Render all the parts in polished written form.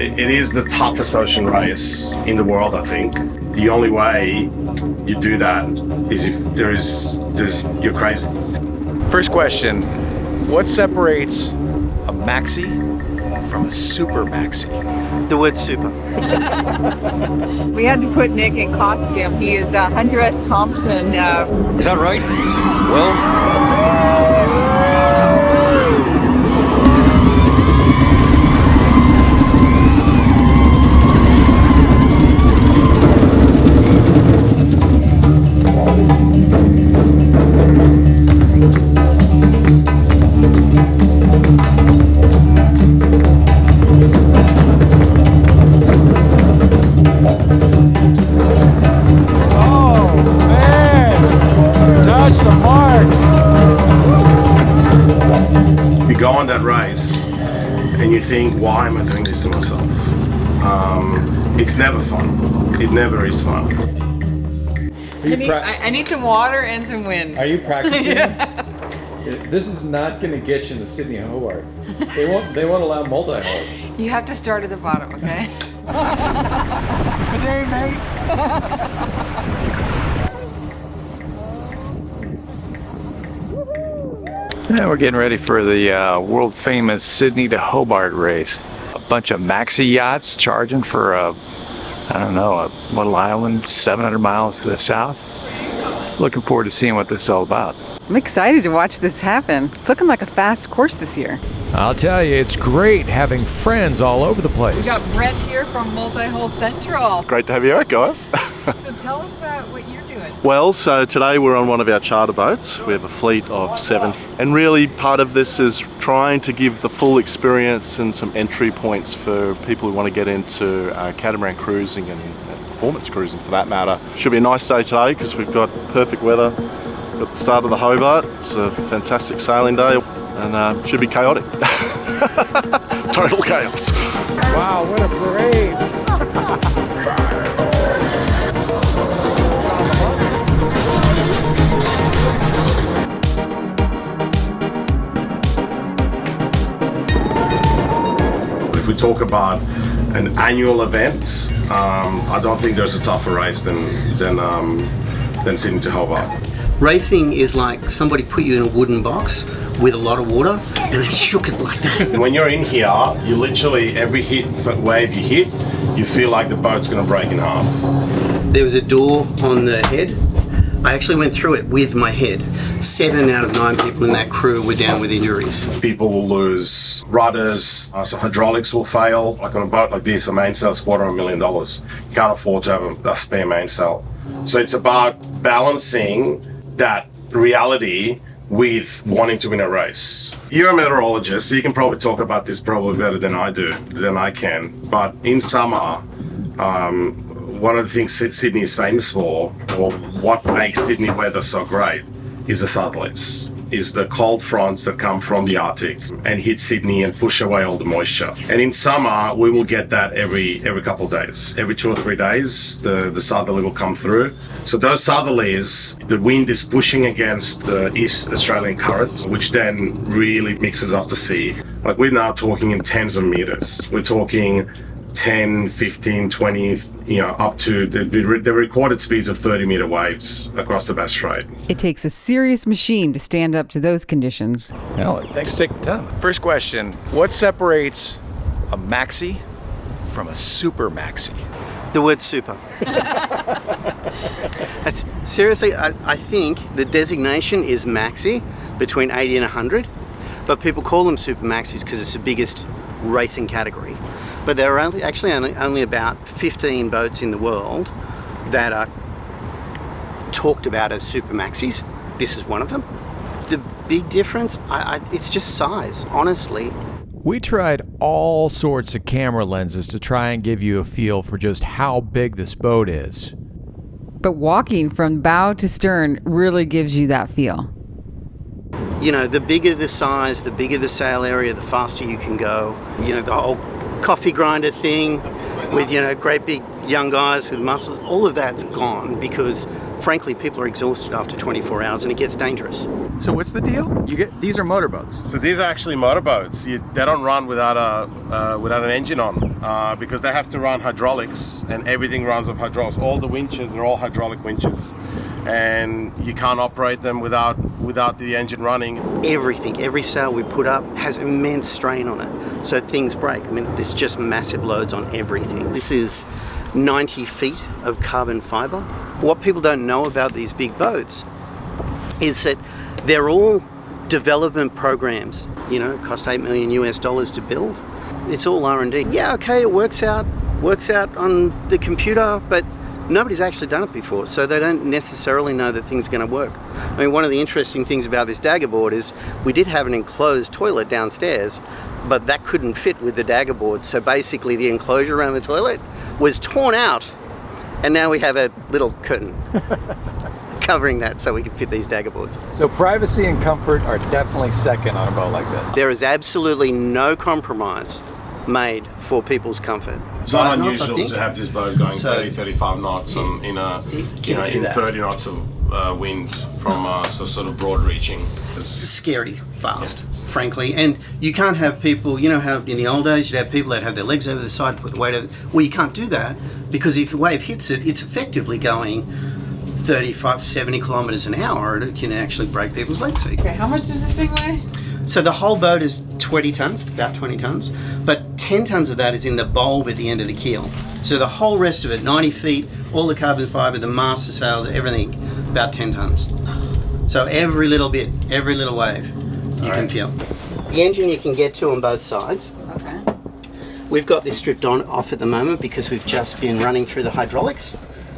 It is the toughest ocean race in the world, I think. The only way you do that is if you're crazy. First question, what separates a maxi from a super maxi? The word super. We had to put Nick in costume. He is Hunter S. Thompson. Is that right? Well, you go on that race and you think, why am I doing this to myself? It's never fun. It never is fun. I need some water and some wind. Are you practicing? This is not going to get you in the Sydney and Hobart. They won't allow multi-hulls. You have to start at the bottom, okay? good day, mate. Yeah, we're getting ready for the world famous Sydney to Hobart race. A bunch of maxi yachts charging for a little island 700 miles to the south. Looking forward to seeing what this is all about. I'm excited to watch this happen. It's looking like a fast course this year. I'll tell you, it's great having friends all over the place. We got Brett here from Multi-Hull Central. Great to have you out, guys. So tell us about what you're doing. Well, so today we're on one of our charter boats. We have a fleet of 7. And really part of this is trying to give the full experience and some entry points for people who want to get into catamaran cruising and performance cruising for that matter. Should be a nice day today because we've got perfect weather at the start of the Hobart. It's a fantastic sailing day and should be chaotic. Total chaos. Wow, what a parade! If we talk about an annual event, I don't think there's a tougher race than Sydney to Hobart. Racing is like somebody put you in a wooden box with a lot of water and they shook it like that. And when you're in here, you literally, every wave you hit, you feel like the boat's going to break in half. There was a door on the head. I actually went through it with my head. 7 out of 9 people in that crew were down with injuries. People will lose rudders, so hydraulics will fail. Like on a boat like this, a mainsail's $250,000. You can't afford to have a spare mainsail. So it's about balancing that reality with wanting to win a race. You're a meteorologist, so you can probably talk about this probably better than I can. But in summer, one of the things Sydney is famous for, or what makes Sydney weather so great, is the southerlies, is the cold fronts that come from the Arctic and hit Sydney and push away all the moisture. And in summer, we will get that every couple of days. Every 2 or 3 days, the southerly will come through. So those southerlies, the wind is pushing against the East Australian current, which then really mixes up the sea. Like we're now talking in tens of meters. We're talking 10, 15, 20, up to the recorded speeds of 30-meter waves across the Bass Strait. It takes a serious machine to stand up to those conditions. Well, thanks for taking the time. First question, what separates a maxi from a super maxi? The word super. Seriously, I think the designation is maxi, between 80 and 100, but people call them super maxis because it's the biggest racing category. But there are only about 15 boats in the world that are talked about as super maxis. This is one of them. The big difference, it's just size, honestly. We tried all sorts of camera lenses to try and give you a feel for just how big this boat is. But walking from bow to stern really gives you that feel. You know, the bigger the size, the bigger the sail area, the faster you can go. You know, the whole coffee grinder thing with, great big young guys with muscles, all of that's gone because, frankly, people are exhausted after 24 hours and it gets dangerous. So what's the deal? These are motorboats. So these are actually motorboats. They don't run without an engine on. because they have to run hydraulics, and everything runs off hydraulics. All the winches are all hydraulic winches, and you can't operate them without the engine running. Everything, every sail we put up has immense strain on it, so things break. I mean, there's just massive loads on everything. This is 90 feet of carbon fiber. What people don't know about these big boats is that they're all development programs. You know, cost $8 million to build. It's all R&D. Yeah, okay, it works out on the computer, but nobody's actually done it before, so they don't necessarily know that things are going to work. I mean, one of the interesting things about this dagger board is we did have an enclosed toilet downstairs, but that couldn't fit with the dagger board. So basically the enclosure around the toilet was torn out, and now we have a little curtain covering that so we can fit these dagger boards. So privacy and comfort are definitely second on a boat like this. There is absolutely no compromise made for people's comfort. It's not unusual to have this boat going 30, 35 knots in 30 knots of wind from sort of broad reaching. Scary fast, frankly. And you can't have people, you know how in the old days you'd have people that have their legs over the side, put the weight over. Well, you can't do that because if the wave hits it, it's effectively going 35, 70 kilometers an hour, and it can actually break people's legs. Okay, how much does this thing weigh? So the whole boat is 20 tons, about 20 tons, but 10 tons of that is in the bulb at the end of the keel. So the whole rest of it, 90 feet, all the carbon fiber, the mast, the sails, everything, about 10 tons. So every little bit, every little wave, you can feel. The engine you can get to on both sides. Okay. We've got this stripped off at the moment because we've just been running through the hydraulics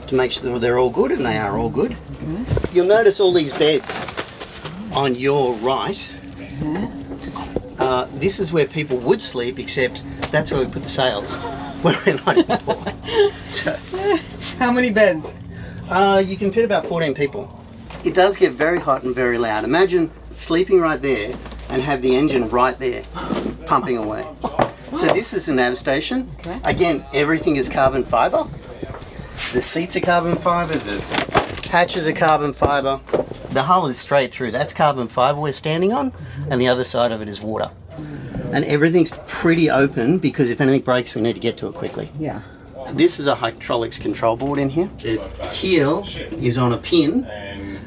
to make sure they're all good, and they are all good. Mm-hmm. You'll notice all these beds on your right. This is where people would sleep, except that's where we put the sails when we're not in port. So, how many beds? You can fit about 14 people. It does get very hot and very loud. Imagine sleeping right there and have the engine right there pumping away. So this is a nav station. Okay. Again, everything is carbon fiber. The seats are carbon fiber, the hatches are carbon fiber. The hull is straight through. That's carbon fiber we're standing on, and the other side of it is water. And everything's pretty open because if anything breaks, we need to get to it quickly. Yeah. This is a hydraulics control board in here. The keel is on a pin,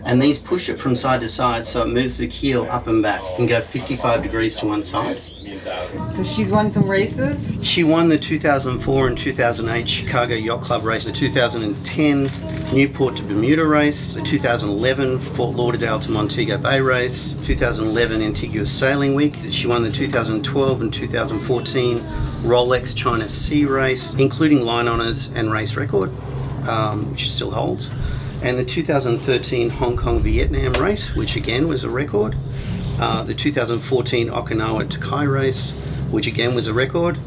and these push it from side to side so it moves the keel up and back. It can go 55 degrees to one side. So she's won some races? She won the 2004 and 2008 Chicago Yacht Club race, the 2010 Newport to Bermuda race, the 2011 Fort Lauderdale to Montego Bay race, 2011 Antigua Sailing Week. She won the 2012 and 2014 Rolex China Sea race, including line honours and race record, which she still holds, and the 2013 Hong Kong Vietnam race, which again was a record. The 2014 Okinawa to Kai race, which again was a record,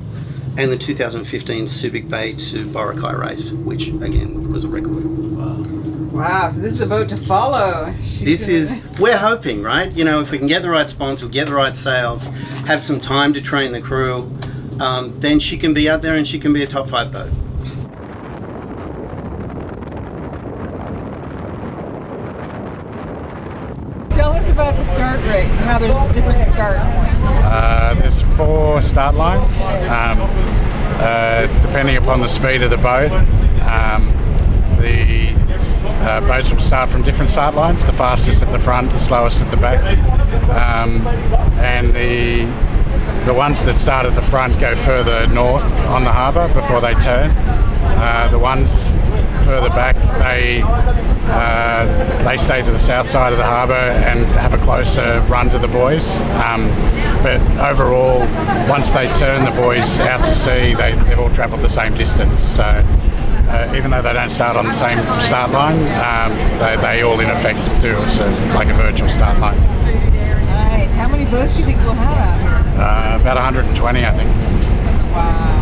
and the 2015 Subic Bay to Boracay race, which again was a record. Wow, so this is a boat to follow. We're hoping, right? You know, if we can get the right sponsor, get the right sails, have some time to train the crew, then she can be out there and she can be a top 5 boat. Tell us about the start rate and how there's different start points. There's 4 start lines, depending upon the speed of the boat. The boats will start from different start lines, the fastest at the front, the slowest at the back. And the ones that start at the front go further north on the harbour before they turn. The ones further back, they stay to the south side of the harbour and have a closer run to the buoys. But overall, once they turn the buoys out to sea, they've all travelled the same distance. So even though they don't start on the same start line, they all in effect do. It's like a virtual start line. Nice. How many boats do you think we'll have out here? About 120, I think. Wow.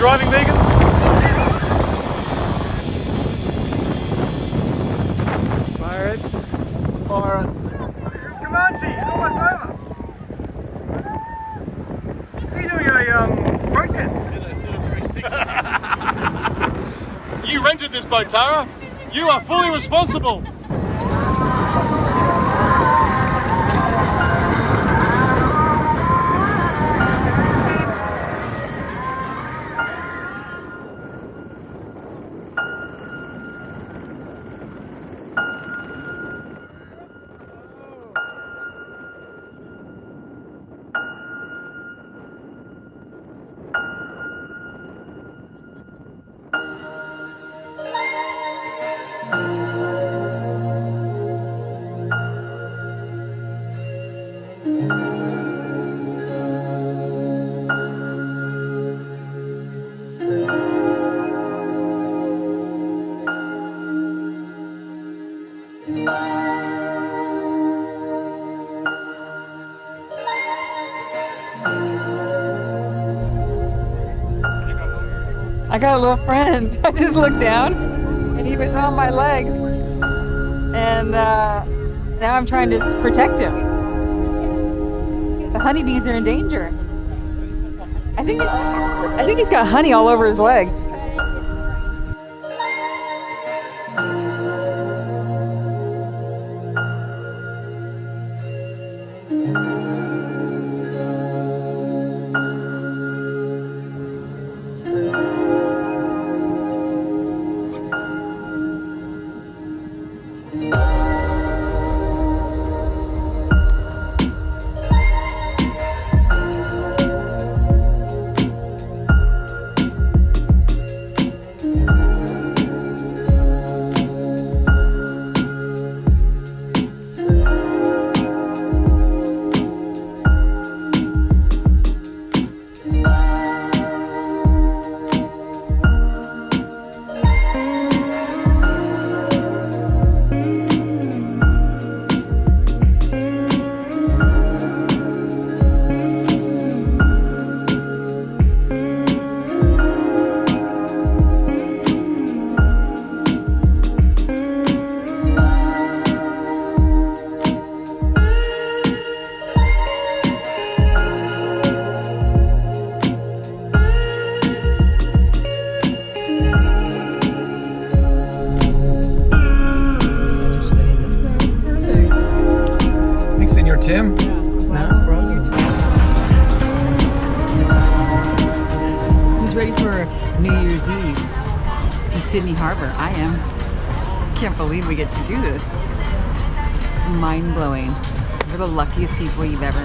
driving vegan? Fire it. Fire it. Comanche, he's almost over. Is he doing a protest? Did a 360. You rented this boat, Tara. You are fully responsible. I got a little friend. I just looked down and he was on my legs. And now I'm trying to protect him. The honeybees are in danger. I think he's got honey all over his legs. Tim? Who's ready for New Year's Eve in Sydney Harbor? I am. Can't believe we get to do this. It's mind-blowing. We're the luckiest people you've ever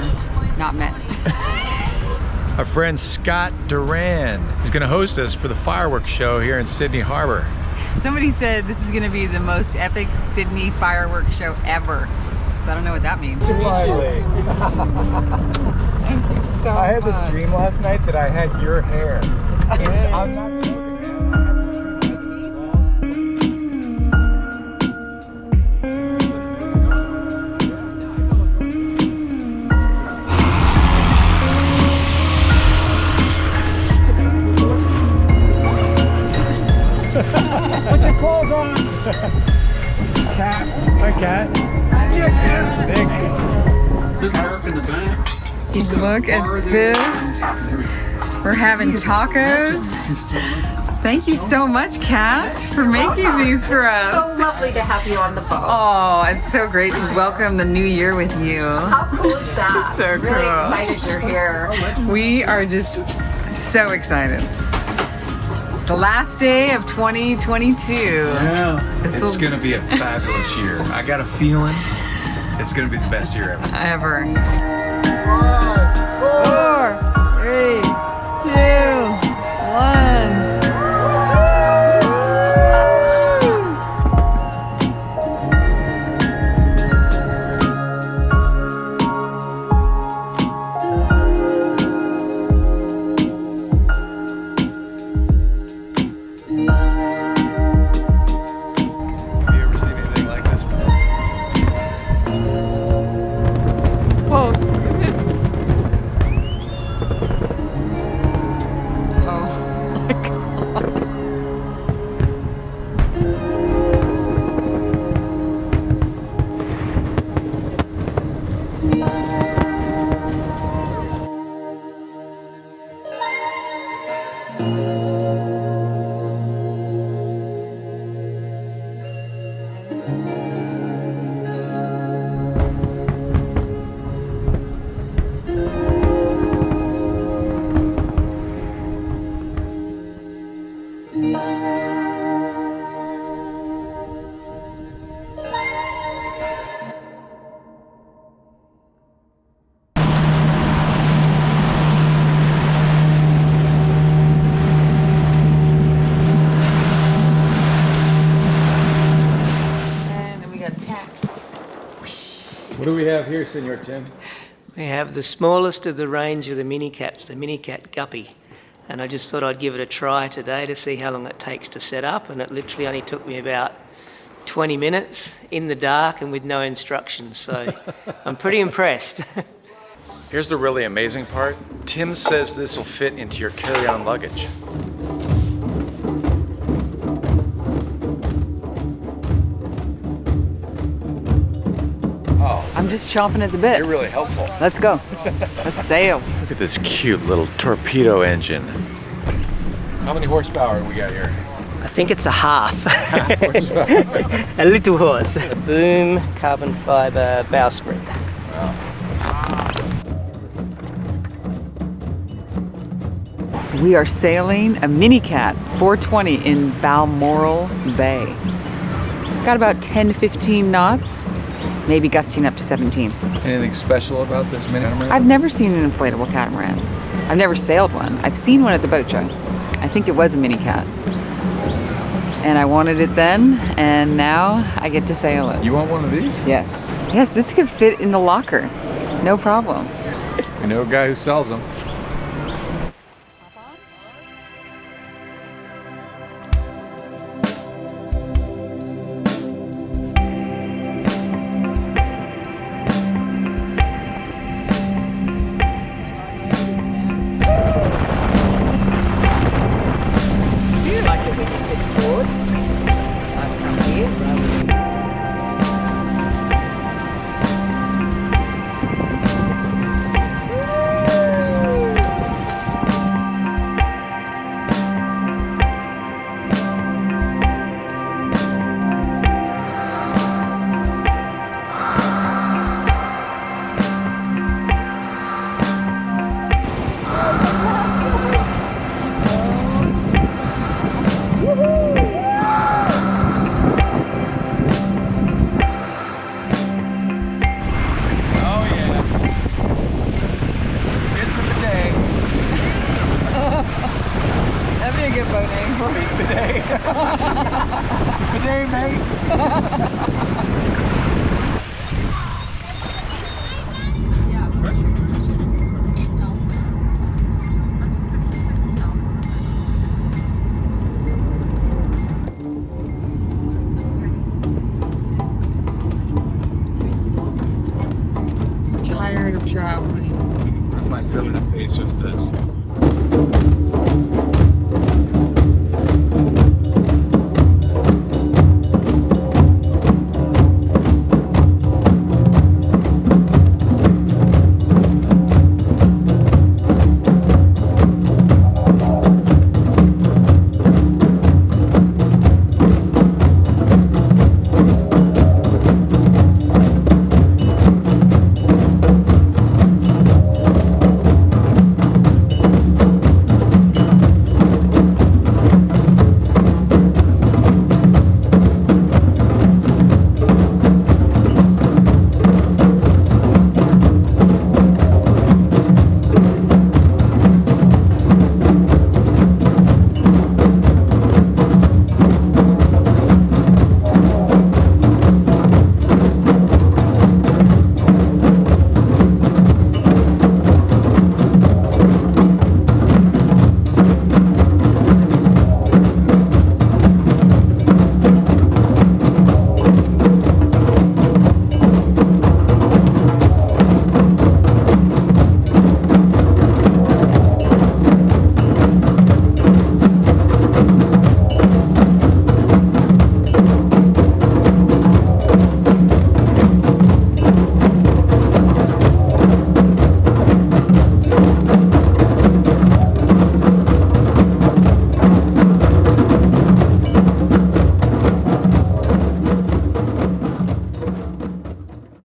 not met. Our friend Scott Duran is going to host us for the fireworks show here in Sydney Harbor. Somebody said this is going to be the most epic Sydney fireworks show ever. So I don't know what that means. Smiley. Thank you so much. I had this dream last night that I had your hair. I'm not joking, man. I had this dream. Put your clothes on. Cat. Hi, Cat. There's Mark in the back. Look at this. We're having tacos. Thank you so much, Kat, for making these for us. So lovely to have you on the boat. Oh, it's so great to welcome the new year with you. How cool is that? So really cool. Excited you're here. We are just so excited. The last day of 2022. Yeah. It's going to be a fabulous year. I got a feeling it's going to be the best year ever. 5, 4, 3, 2, 1. have here, Senor Tim? We have the smallest of the range of the MiniCats, the MiniCat Guppy. And I just thought I'd give it a try today to see how long it takes to set up. And it literally only took me about 20 minutes in the dark and with no instructions. So I'm pretty impressed. Here's the really amazing part. Tim says this will fit into your carry-on luggage. I'm just chomping at the bit. You're really helpful. Let's go. Let's sail. Look at this cute little torpedo engine. How many horsepower we got here? I think it's a half. A little horse. A boom, carbon fibre bowsprit. Wow. We are sailing a MiniCat 420 in Balmoral Bay. Got about 10 to 15 knots, maybe gusting up to 17. Anything special about this catamaran? I've never seen an inflatable catamaran. I've never sailed one. I've seen one at the boat show. I think it was a MiniCat. And I wanted it then, and now I get to sail it. You want one of these? Yes. Yes, this could fit in the locker. No problem. I know a guy who sells them. Tired of traveling. My feeling the face just does.